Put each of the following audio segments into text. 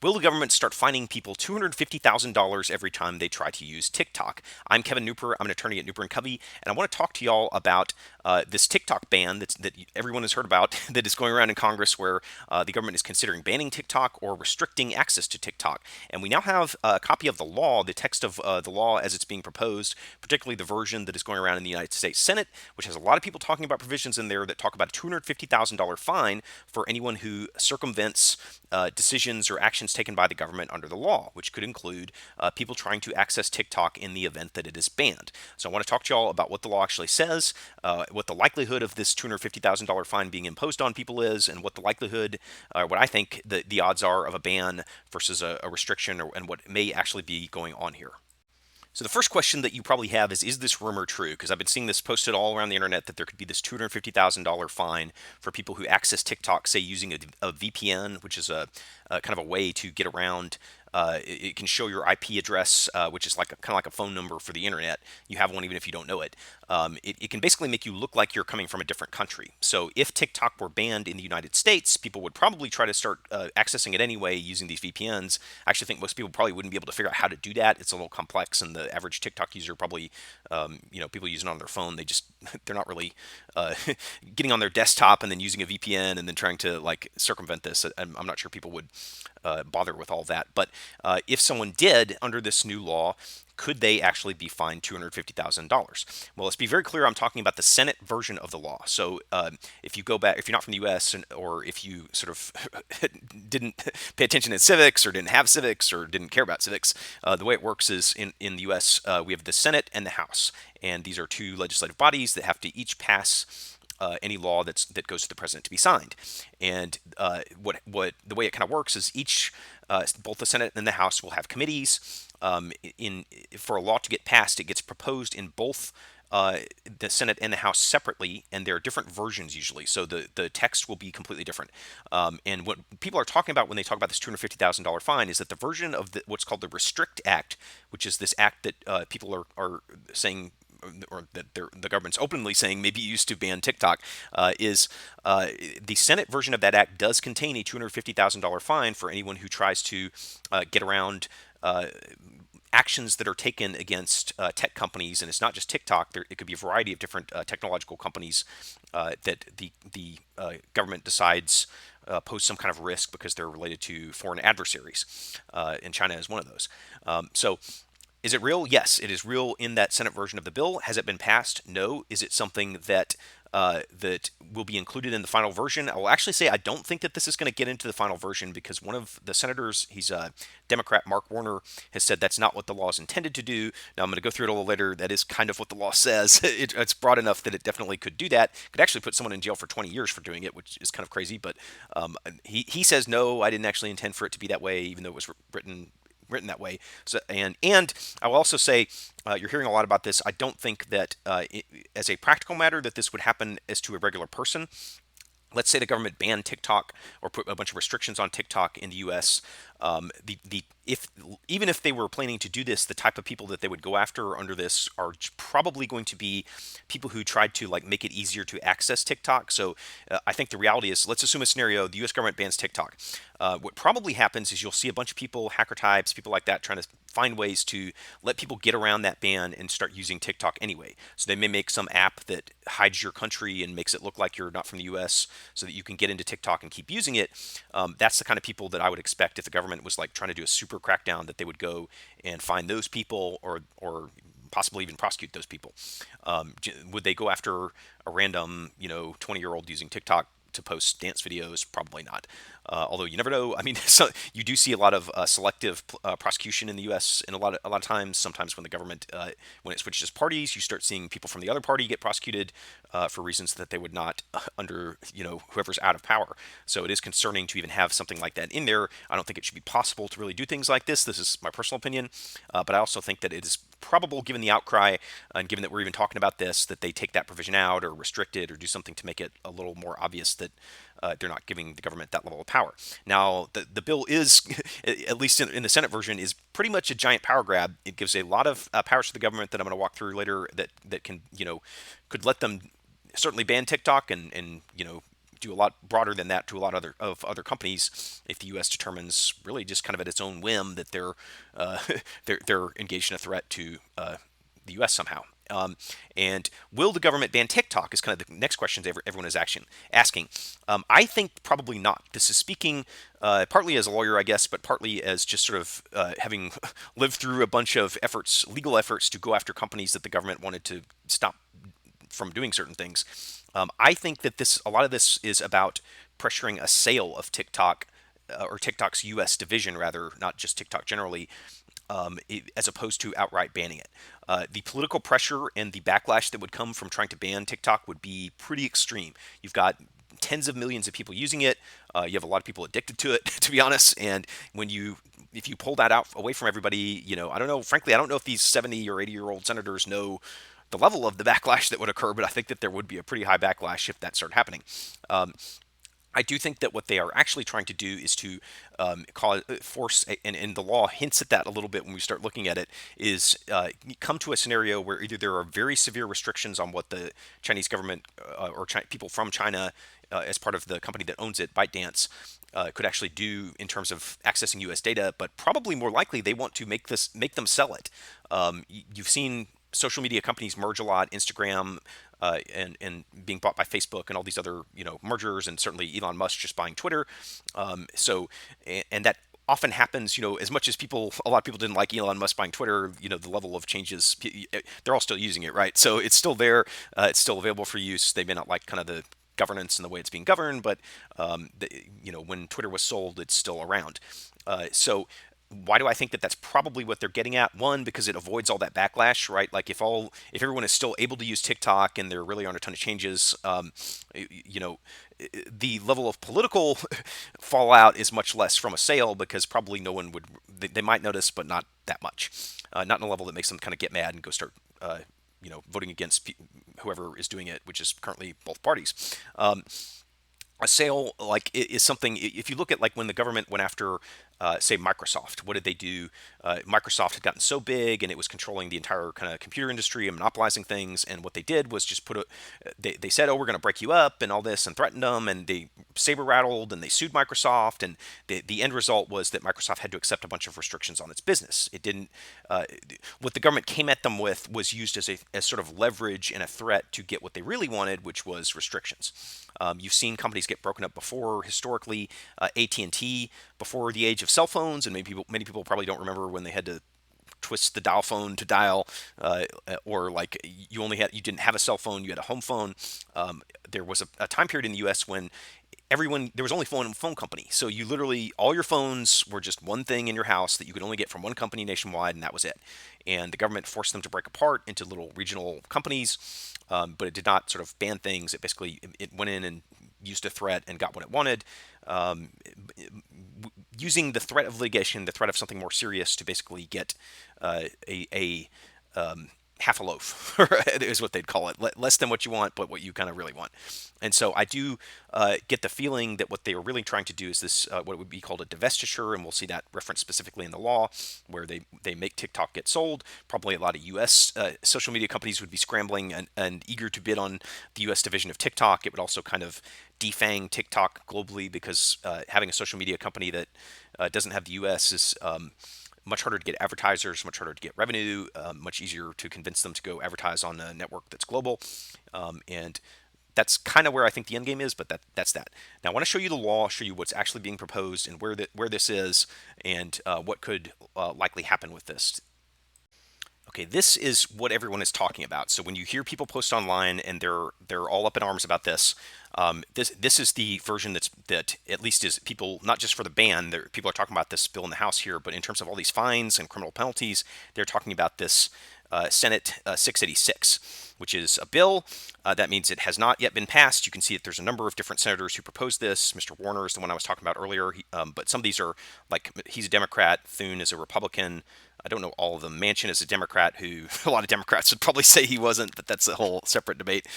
Will the government start fining people $250,000 every time they try to use TikTok? I'm Kevin Kneupper. I'm an attorney at Kneupper and Covey, and I want to talk to y'all about this TikTok ban that everyone has heard about that is going around in Congress, where the government is considering banning TikTok or restricting access to TikTok. And we now have a copy of the law, the text of the law as it's being proposed, particularly the version that is going around in the United States Senate, which has a lot of people talking about provisions in there that talk about a $250,000 fine for anyone who circumvents decisions or actions taken by the government under the law, which could include people trying to access TikTok in the event that it is banned. So I want to talk to y'all about what the law actually says, what the likelihood of this $250,000 fine being imposed on people is, and what the likelihood, what I think the odds are of a ban versus a restriction, and what may actually be going on here. So the first question that you probably have is this rumor true? Because I've been seeing this posted all around the internet that there could be this $250,000 fine for people who access TikTok, say using a VPN, which is a kind of a way to get around. It can show your IP address, which is like kind of like a phone number for the internet. You have one even if you don't know it. It can basically make you look like you're coming from a different country. So if TikTok were banned in the United States, people would probably try to start accessing it anyway using these VPNs. I actually think most people probably wouldn't be able to figure out how to do that. It's a little complex, and the average TikTok user probably, people using it on their phone, they're not really getting on their desktop and then using a VPN and then trying to like circumvent this. I'm not sure people would bother with all that. But if someone did under this new law, could they actually be fined $250,000? Well, let's be very clear. I'm talking about the Senate version of the law. So if you go back, if you're not from the U.S. Or if you sort of didn't pay attention in civics or didn't have civics or didn't care about civics, the way it works is in the U.S. We have the Senate and the House, and these are two legislative bodies that have to each pass any law that goes to the president to be signed. And what the way it kind of works is both the Senate and the House will have committees. For a law to get passed, it gets proposed in both the Senate and the House separately, and there are different versions usually. So the text will be completely different. And what people are talking about when they talk about this $250,000 fine is that the version of what's called the Restrict Act, which is this act that people are saying, or that the government's openly saying maybe used to ban TikTok, is the Senate version of that act does contain a $250,000 fine for anyone who tries to get around actions that are taken against tech companies. And it's not just TikTok. It could be a variety of different technological companies that the government decides pose some kind of risk because they're related to foreign adversaries. And China is one of those. So is it real? Yes, it is real in that Senate version of the bill. Has it been passed? No. Is it something that that will be included in the final version? I will actually say I don't think that this is going to get into the final version, because one of the senators, he's a Democrat, Mark Warner, has said that's not what the law is intended to do. Now I'm going to go through it a little later. That is kind of what the law says. It's broad enough that it definitely could do that. Could actually put someone in jail for 20 years for doing it, which is kind of crazy. But he says no, I didn't actually intend for it to be that way, even though it was written that way. So and I will also say, you're hearing a lot about this. I don't think that as a practical matter that this would happen as to a regular person. Let's say the government banned TikTok or put a bunch of restrictions on TikTok in the U.S. If even if they were planning to do this, the type of people that they would go after under this are probably going to be people who tried to like make it easier to access TikTok. So I think the reality is, let's assume a scenario: the U.S. government bans TikTok. What probably happens is you'll see a bunch of people, hacker types, people like that, trying to find ways to let people get around that ban and start using TikTok anyway. So they may make some app that hides your country and makes it look like you're not from the U.S. so that you can get into TikTok and keep using it. That's the kind of people that I would expect if the government was like trying to do a super crackdown, that they would go and find those people, or possibly even prosecute those people. Would they go after a random 20-year-old using TikTok to post dance videos? Probably not. Although you never know. I mean, so you do see a lot of selective prosecution in the U.S. and a lot of times. Sometimes when the government when it switches parties, you start seeing people from the other party get prosecuted for reasons that they would not under whoever's out of power. So it is concerning to even have something like that in there. I don't think it should be possible to really do things like this. This is my personal opinion, but I also think that it is probable, given the outcry and given that we're even talking about this, that they take that provision out or restrict it or do something to make it a little more obvious that they're not giving the government that level of power. Now, the bill is, at least in the Senate version, is pretty much a giant power grab. It gives a lot of powers to the government that I'm going to walk through later that can, could let them certainly ban TikTok and do a lot broader than that to a lot of other companies if the U.S. determines really just kind of at its own whim that uh, they're engaged in a threat to the U.S. somehow. And will the government ban TikTok is kind of the next question everyone is asking. I think probably not. This is speaking partly as a lawyer, I guess, but partly as just sort of having lived through a bunch of efforts, legal efforts to go after companies that the government wanted to stop from doing certain things. I think that a lot of this is about pressuring a sale of TikTok or TikTok's U.S. division, rather, not just TikTok generally, as opposed to outright banning it. The political pressure and the backlash that would come from trying to ban TikTok would be pretty extreme. You've got tens of millions of people using it. You have a lot of people addicted to it, to be honest. And if you pull that out away from everybody, I don't know. Frankly, I don't know if these 70 or 80-year-old senators know the level of the backlash that would occur, but I think that there would be a pretty high backlash if that started happening. Um, I do think that what they are actually trying to do is to force, and the law hints at that a little bit when we start looking at it, is come to a scenario where either there are very severe restrictions on what the Chinese government or people from China, as part of the company that owns it, ByteDance, could actually do in terms of accessing U.S. data, but probably more likely they want to make them sell it. You've seen social media companies merge a lot, Instagram, and being bought by Facebook and all these other mergers, and certainly Elon Musk just buying Twitter. And that often happens. As much as a lot of people didn't like Elon Musk buying Twitter. The level of changes, they're all still using it, right? So it's still there. It's still available for use. They may not like kind of the governance and the way it's being governed, but when Twitter was sold, it's still around. So why do I think that that's probably what they're getting at? One, because it avoids all that backlash, right? Like if everyone is still able to use TikTok and there really aren't a ton of changes, you know, the level of political fallout is much less from a sale, because probably no one would. They might notice, but not that much. Not in a level that makes them kind of get mad and go start, voting against whoever is doing it, which is currently both parties. A sale is something. If you look at like when the government went after say Microsoft, what did they do? Microsoft had gotten so big and it was controlling the entire kind of computer industry and monopolizing things, and what they did was just they said, oh, we're going to break you up and all this, and threatened them, and they saber rattled and they sued Microsoft, and the end result was that Microsoft had to accept a bunch of restrictions on its business. It didn't. What the government came at them with was used as sort of leverage and a threat to get what they really wanted, which was restrictions. You've seen companies get broken up before. Historically, AT&T, before the age of cell phones, and many people probably don't remember when they had to twist the dial phone to dial, or like you didn't have a cell phone, you had a home phone. There was a time period in the U.S. when there was only phone company, so you literally all your phones were just one thing in your house that you could only get from one company nationwide, and that was it. And the government forced them to break apart into little regional companies, but it did not sort of ban things. It basically it went in and used a threat and got what it wanted, um, using the threat of litigation, the threat of something more serious, to basically get a half a loaf is what they'd call it. Less than what you want, but what you kind of really want. And so I do get the feeling that what they are really trying to do is this, what would be called a divestiture, and we'll see that referenced specifically in the law, where they make TikTok get sold. Probably a lot of U.S. Social media companies would be scrambling and eager to bid on the U.S. division of TikTok. It would also kind of defang TikTok globally, because having a social media company that doesn't have the U.S. is much harder to get advertisers, much harder to get revenue, much easier to convince them to go advertise on a network that's global. And that's kind of where I think the end game is, but that's that. Now I want to show you the law, show you what's actually being proposed, and where this is, and what could likely happen with this. Okay, this is what everyone is talking about. So when you hear people post online and they're all up in arms about this, this is the version that at least is people, not just for the ban. People are talking about this bill in the House here, but in terms of all these fines and criminal penalties, they're talking about this Senate 686, which is a bill. That means it has not yet been passed. You can see that there's a number of different senators who proposed this. Mr. Warner is the one I was talking about earlier, but some of these are like, he's a Democrat, Thune is a Republican. I don't know all of them. Manchin is a Democrat, who a lot of Democrats would probably say he wasn't, but that's a whole separate debate.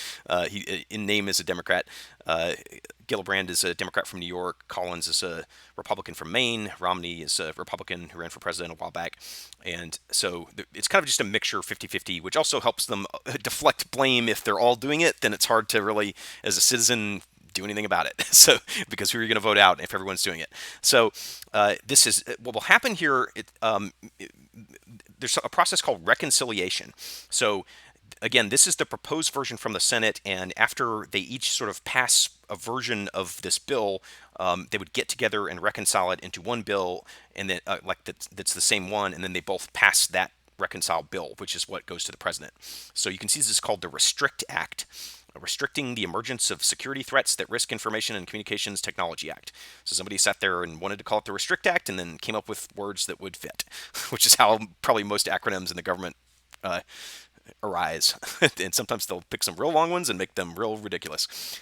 He, in name, is a Democrat. Gillibrand is a Democrat from New York. Collins is a Republican from Maine. Romney is a Republican who ran for president a while back. And so it's kind of just a mixture, 50-50, which also helps them deflect blame. If they're all doing it, then it's hard to really, as a citizen, do anything about it. So because who are you going to vote out if everyone's doing it? So this is what will happen here. There's a process called reconciliation. So again, this is the proposed version from the Senate, and after they each sort of pass a version of this bill, they would get together and reconcile it into one bill, and then that's the same one, and then they both pass that reconciled bill, which is what goes to the president. So you can see this is called the Restrict Act. Restricting the emergence of security threats that risk information and communications technology act. So somebody sat there and wanted to call it the Restrict Act and then came up with words that would fit, which is how probably most acronyms in the government uh, arise. And sometimes they'll pick some real long ones and make them real ridiculous.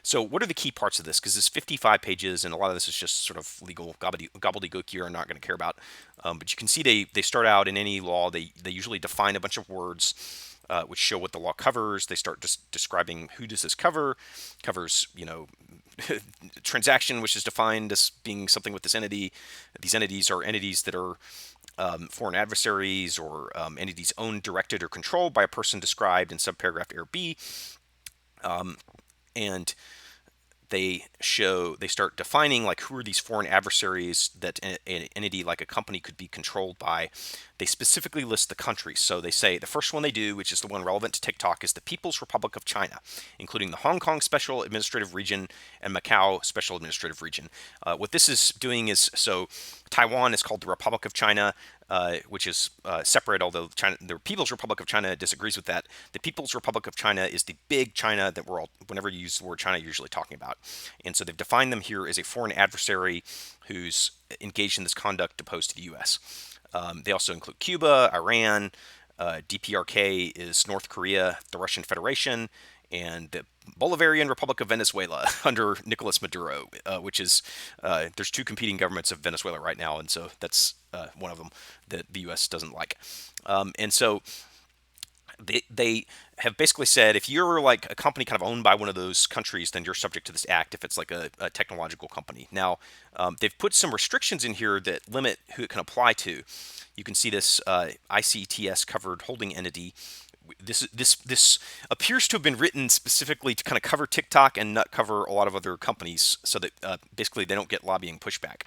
So what are the key parts of this? Because it's 55 pages and a lot of this is just sort of legal gobbledygook you're not going to care about. But you can see they start out in any law, they usually define a bunch of words which show what the law covers. They start just describing who does this cover. Covers, transaction, which is defined as being something with this entity. These entities are entities that are foreign adversaries or entities owned, directed, or controlled by a person described in subparagraph A or B. And they start defining like who are these foreign adversaries that an entity like a company could be controlled by. They specifically list the countries. So they say the first one they do, which is the one relevant to TikTok, is the People's Republic of China, including the Hong Kong Special Administrative Region and Macau Special Administrative Region. What this is doing is, so Taiwan is called the Republic of China, which is separate, although the People's Republic of China disagrees with that. The People's Republic of China is the big China that we're all, whenever you use the word China, usually talking about. And so they've defined them here as a foreign adversary who's engaged in this conduct opposed to the U.S. They also include Cuba, Iran, DPRK is North Korea, the Russian Federation, and the Bolivarian Republic of Venezuela under Nicolas Maduro, which is, there's two competing governments of Venezuela right now, and so that's one of them that the U.S. doesn't like. And so they have basically said if you're like a company kind of owned by one of those countries, then you're subject to this act if it's like a technological company. Now, they've put some restrictions in here that limit who it can apply to. You can see this ICTS covered holding entity. This appears to have been written specifically to kind of cover TikTok and not cover a lot of other companies, so that basically they don't get lobbying pushback.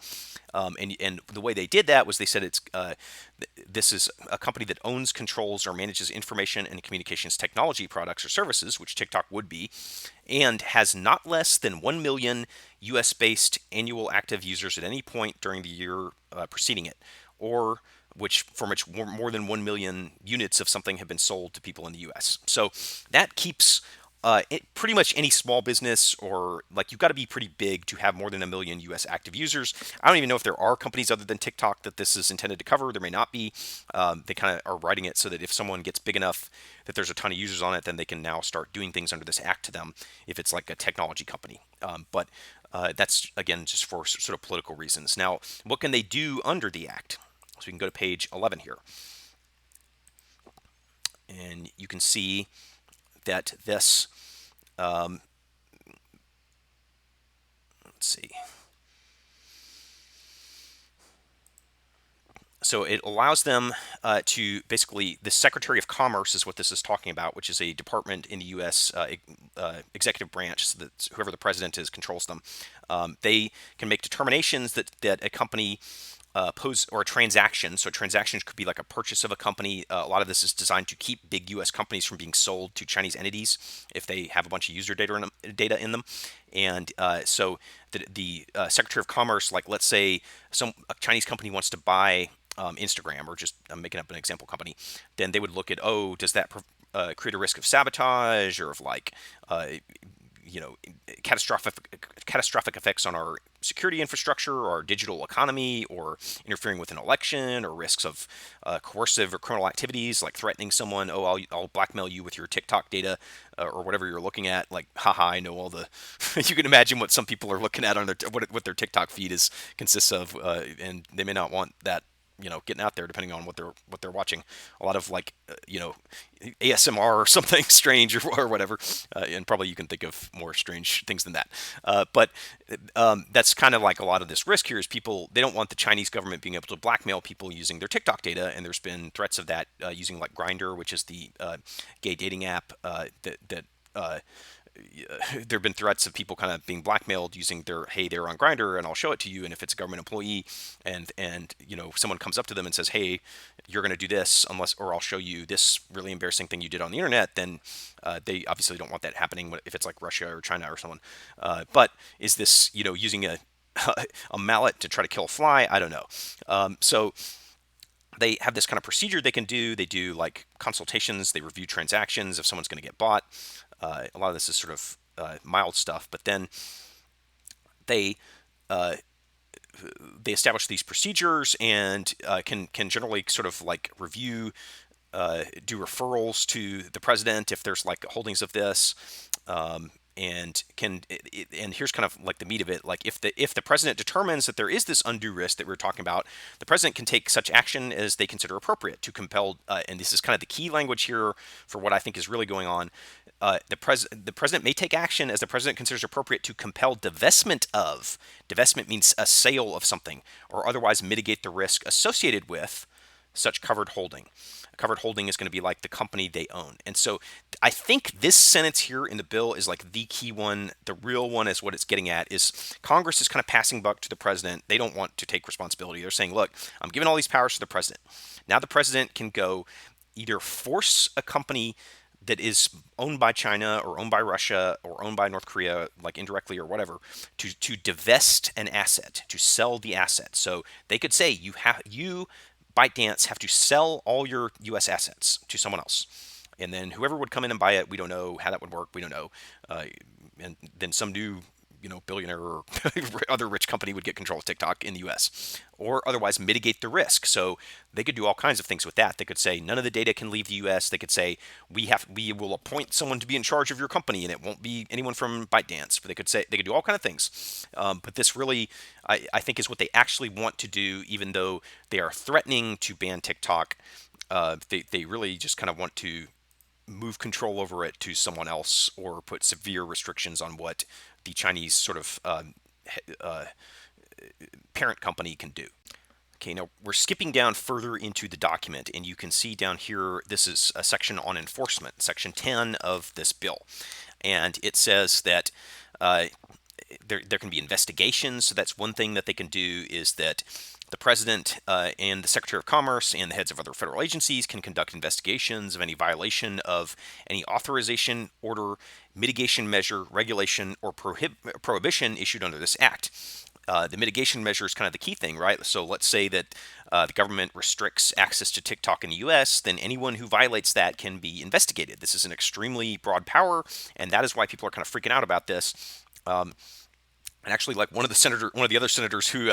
And the way they did that was they said this is a company that owns, controls, or manages information and communications technology products or services, which TikTok would be, and has not less than 1 million U.S.-based annual active users at any point during the year preceding it, or from which more than 1 million units of something have been sold to people in the U.S. So that keeps pretty much any small business, or like you've got to be pretty big to have more than 1 million U.S. active users. I don't even know if there are companies other than TikTok that this is intended to cover. There may not be. They kind of are writing it so that if someone gets big enough that there's a ton of users on it, then they can now start doing things under this act to them if it's like a technology company. But that's, again, just for sort of political reasons. Now, what can they do under the act? So we can go to page 11 here. And you can see that this, let's see. So it allows them to basically, the Secretary of Commerce is what this is talking about, which is a department in the U.S. Executive branch, so that whoever the president is controls them. They can make determinations that a company or a transaction. So transactions could be like a purchase of a company. A lot of this is designed to keep big U.S. companies from being sold to Chinese entities if they have a bunch of user data in them. And so the Secretary of Commerce, like let's say a Chinese company wants to buy Instagram, or just I'm making up an example company, then they would look at, does that create a risk of sabotage or of like catastrophic effects on our security infrastructure or our digital economy, or interfering with an election, or risks of coercive or criminal activities like threatening someone. I'll blackmail you with your TikTok data or whatever you're looking at. Like, haha, I know all the. You can imagine what some people are looking at on what their TikTok feed consists of, and they may not want that getting out there, depending on what they're watching. A lot of like ASMR or something strange or whatever, and probably you can think of more strange things than that. But that's kind of like a lot of this risk here is they don't want the Chinese government being able to blackmail people using their TikTok data, and there's been threats of that using like Grindr, which is the gay dating app that there have been threats of people kind of being blackmailed using their, hey, they're on Grindr and I'll show it to you. And if it's a government employee and someone comes up to them and says, hey, you're going to do this unless, or I'll show you this really embarrassing thing you did on the internet, then they obviously don't want that happening if it's like Russia or China or someone. But is this, using a a mallet to try to kill a fly? I don't know. So they have this kind of procedure they can do. They do like consultations. They review transactions if someone's going to get bought. A lot of this is sort of mild stuff, but then they uh, they establish these procedures and can generally sort of like review, do referrals to the president if there's like holdings of this, and and here's kind of like the meat of it. Like if the president determines that there is this undue risk that we are talking about, the president can take such action as they consider appropriate to compel. And this is kind of the key language here for what I think is really going on. The president may take action as the president considers appropriate to compel divestment of. Divestment means a sale of something, or otherwise mitigate the risk associated with such covered holding. A covered holding is going to be like the company they own. And so I think this sentence here in the bill is like the key one. The real one is what it's getting at is Congress is kind of passing buck to the president. They don't want to take responsibility. They're saying, look, I'm giving all these powers to the president. Now the president can go either force a company that is owned by China or owned by Russia or owned by North Korea, like indirectly or whatever, to divest an asset, to sell the asset. So they could say you ByteDance have to sell all your U.S. assets to someone else, and then whoever would come in and buy it, we don't know how that would work. We don't know, and then some new billionaire or other rich company would get control of TikTok in the US, or otherwise mitigate the risk. So they could do all kinds of things with that. They could say none of the data can leave the US. They could say we will appoint someone to be in charge of your company and it won't be anyone from ByteDance. But they could do all kinds of things. But this really, I think, is what they actually want to do, even though they are threatening to ban TikTok. They really just kind of want to move control over it to someone else or put severe restrictions on what the Chinese sort of uh, parent company can do. Okay, now we're skipping down further into the document, and you can see down here, this is a section on enforcement, section 10 of this bill. And it says that there can be investigations. So that's one thing that they can do, is that the president and the secretary of commerce and the heads of other federal agencies can conduct investigations of any violation of any authorization, order, mitigation measure, regulation, or prohibition issued under this act. The mitigation measure is kind of the key thing, right? So let's say that the government restricts access to TikTok in the US, then anyone who violates that can be investigated. This is an extremely broad power, and that is why people are kind of freaking out about this. And actually, like one of the other senators who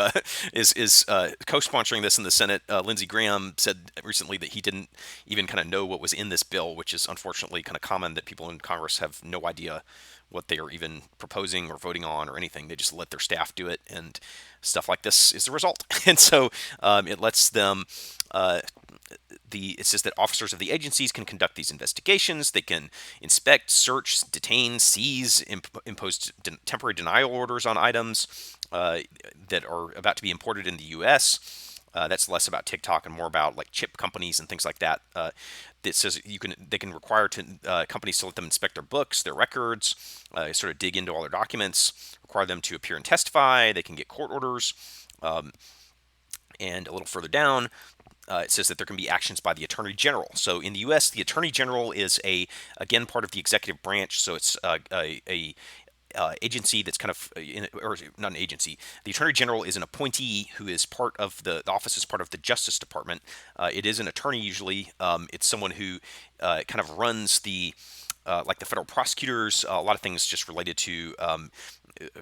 is co-sponsoring this in the Senate, Lindsey Graham, said recently that he didn't even kind of know what was in this bill, which is unfortunately kind of common, that people in Congress have no idea what they are even proposing or voting on or anything. They just let their staff do it, and stuff like this is the result. And so it lets them. It says that officers of the agencies can conduct these investigations. They can inspect, search, detain, seize, impose temporary denial orders on items that are about to be imported in the U.S. That's less about TikTok and more about like chip companies and things like that. It says they can require companies to let them inspect their books, their records, sort of dig into all their documents, require them to appear and testify. They can get court orders. And a little further down, it says that there can be actions by the Attorney General. So in the U.S., the Attorney General is again part of the executive branch. So it's a agency that's kind of, or not an agency. The Attorney General is an appointee who is part of the office is part of the Justice Department. It is an attorney usually. It's someone who kind of runs like the federal prosecutors, a lot of things just related to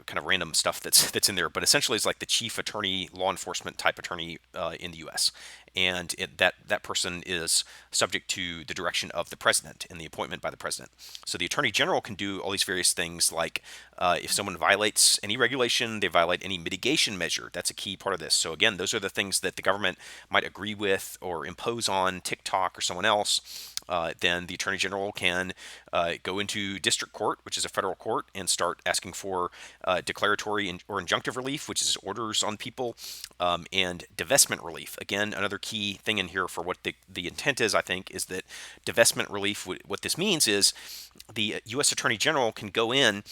kind of random stuff that's in there, but essentially it's like the chief attorney, law enforcement type attorney in the U.S. And that person is subject to the direction of the president and the appointment by the president. So the attorney general can do all these various things, like if someone violates any regulation, they violate any mitigation measure. That's a key part of this. So again, those are the things that the government might agree with or impose on TikTok or someone else. Then the attorney general can go into district court, which is a federal court, and start asking for declaratory or injunctive relief, which is orders on people, and divestment relief. Again, another key thing in here for what the intent is, I think, is that divestment relief, what this means is the U.S. Attorney General can go in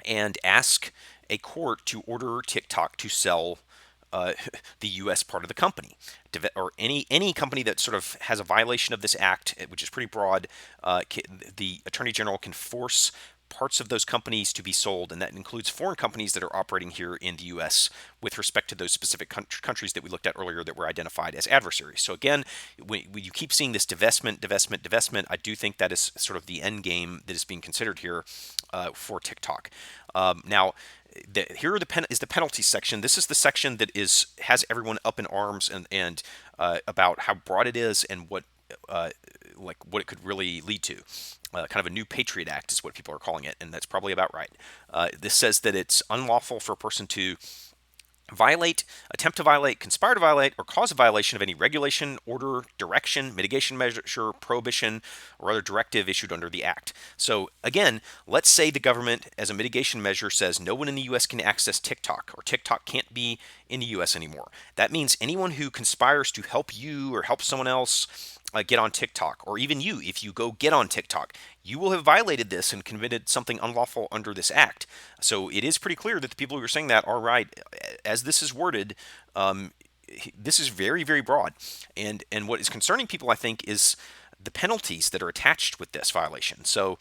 and ask a court to order TikTok to sell uh, the U.S. part of the company, or any company that sort of has a violation of this act, which is pretty broad. The Attorney General can force parts of those companies to be sold, and that includes foreign companies that are operating here in the U.S. with respect to those specific countries that we looked at earlier that were identified as adversaries. So again, when you keep seeing this divestment, I do think that is sort of the end game that is being considered here for TikTok. Now, here is the penalty section. This is the section that has everyone up in arms and about how broad it is and uh, what it could really lead to. Kind of a new Patriot Act is what people are calling it, and that's probably about right. This says that it's unlawful for a person to violate, attempt to violate, conspire to violate, or cause a violation of any regulation, order, direction, mitigation measure, prohibition, or other directive issued under the Act. So again, let's say the government, as a mitigation measure, says no one in the U.S. can access TikTok, or TikTok can't be in the U.S. anymore. That means anyone who conspires to help you or help someone else get on TikTok, or even you, if you go get on TikTok, you will have violated this and committed something unlawful under this act. So it is pretty clear that the people who are saying that are right. As this is worded, um, this is very, very broad. And what is concerning people, I think, is the penalties that are attached with this violation. So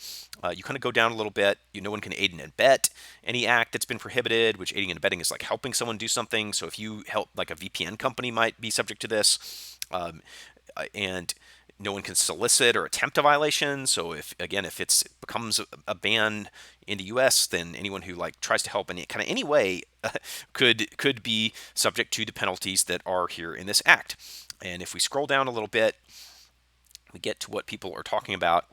you kind of go down a little bit. No one can aid and abet any act that's been prohibited, which aiding and abetting is like helping someone do something. So if you help, like a VPN company might be subject to this. And no one can solicit or attempt a violation. So if it becomes a ban in the U.S., then anyone who tries to help in any way could be subject to the penalties that are here in this act. And if we scroll down a little bit, we get to what people are talking about.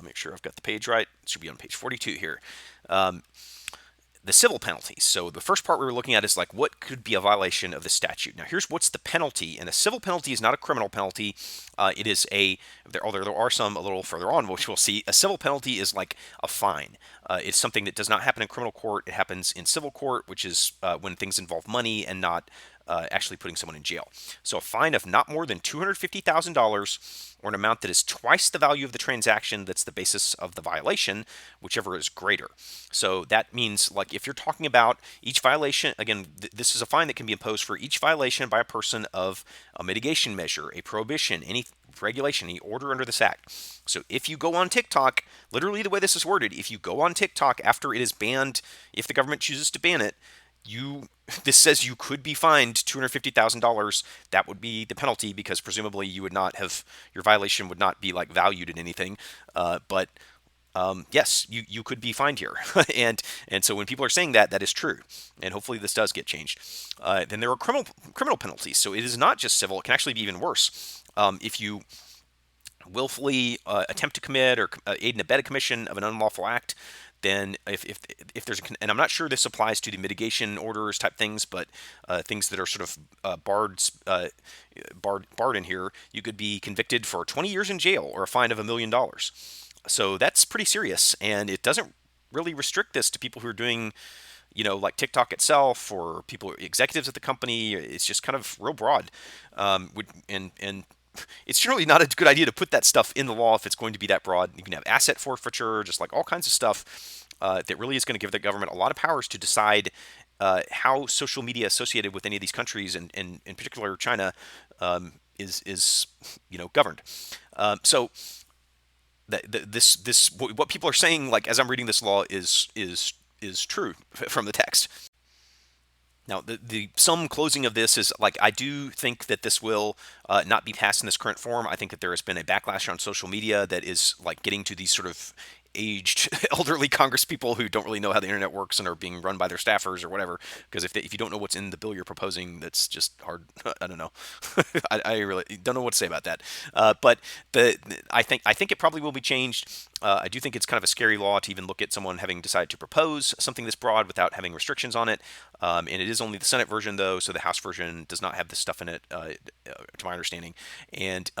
Make sure I've got the page right. It should be on page 42 here. The civil penalties. So the first part we were looking at is what could be a violation of the statute. Now here's what's the penalty, and a civil penalty is not a criminal penalty. It is although there are some a little further on, which we'll see. A civil penalty is like a fine. It's something that does not happen in criminal court. It happens in civil court, which is when things involve money and not actually putting someone in jail. So a fine of not more than $250,000 or an amount that is twice the value of the transaction that's the basis of the violation, whichever is greater. So that means if you're talking about each violation, again, this is a fine that can be imposed for each violation by a person of a mitigation measure, a prohibition, any regulation, any order under this act. So if you go on TikTok, literally the way this is worded, if you go on TikTok after it is banned, if the government chooses to ban it, this says you could be fined $250,000. That would be the penalty, because presumably you would not have, your violation would not be valued in anything. But yes, you could be fined here. and so when people are saying that, that is true. And hopefully this does get changed. Then there are criminal penalties. So it is not just civil. It can actually be even worse. If you willfully attempt to commit or aid and abet a commission of an unlawful act, then if there's and I'm not sure this applies to the mitigation orders type things, but things that are sort of barred in here, you could be convicted for 20 years in jail or a fine of $1 million. So that's pretty serious, and it doesn't really restrict this to people who are doing, like TikTok itself or people, executives at the company. It's just kind of real broad, and it's generally not a good idea to put that stuff in the law if it's going to be that broad. You can have asset forfeiture, just all kinds of stuff that really is going to give the government a lot of powers to decide how social media associated with any of these countries, and in particular China, is governed. So what people are saying, as I'm reading this law, is true from the text. Now, some closing of this is I do think that this will not be passed in this current form. I think that there has been a backlash on social media that is getting to these sort of aged, elderly Congress people who don't really know how the internet works and are being run by their staffers or whatever. Because if you don't know what's in the bill you're proposing, that's just hard. I don't know. I really don't know what to say about that. But I think it probably will be changed. I do think it's kind of a scary law to even look at someone having decided to propose something this broad without having restrictions on it. And it is only the Senate version, though, so the House version does not have this stuff in it, to my understanding. And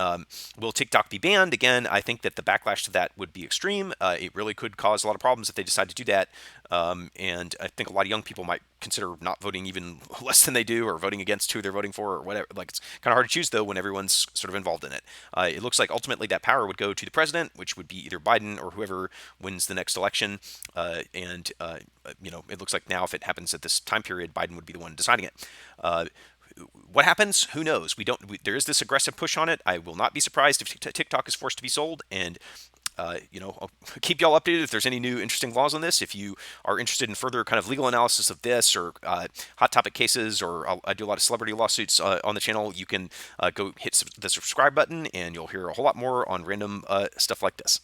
will TikTok be banned? Again, I think that the backlash to that would be extreme. It really could cause a lot of problems if they decide to do that. And I think a lot of young people might consider not voting even less than they do, or voting against who they're voting for, or whatever. Like, it's kind of hard to choose, though, when everyone's sort of involved in it. It looks like ultimately that power would go to the president, which would be either Biden or whoever wins the next election. It looks like now, if it happens at this time period, Biden would be the one deciding it. Uh, what happens? Who knows? There is this aggressive push on it. I will not be surprised if TikTok is forced to be sold. And I'll keep y'all updated if there's any new interesting laws on this. If you are interested in further kind of legal analysis of this, or hot topic cases, or I do a lot of celebrity lawsuits on the channel, you can go hit the subscribe button, and you'll hear a whole lot more on random stuff like this.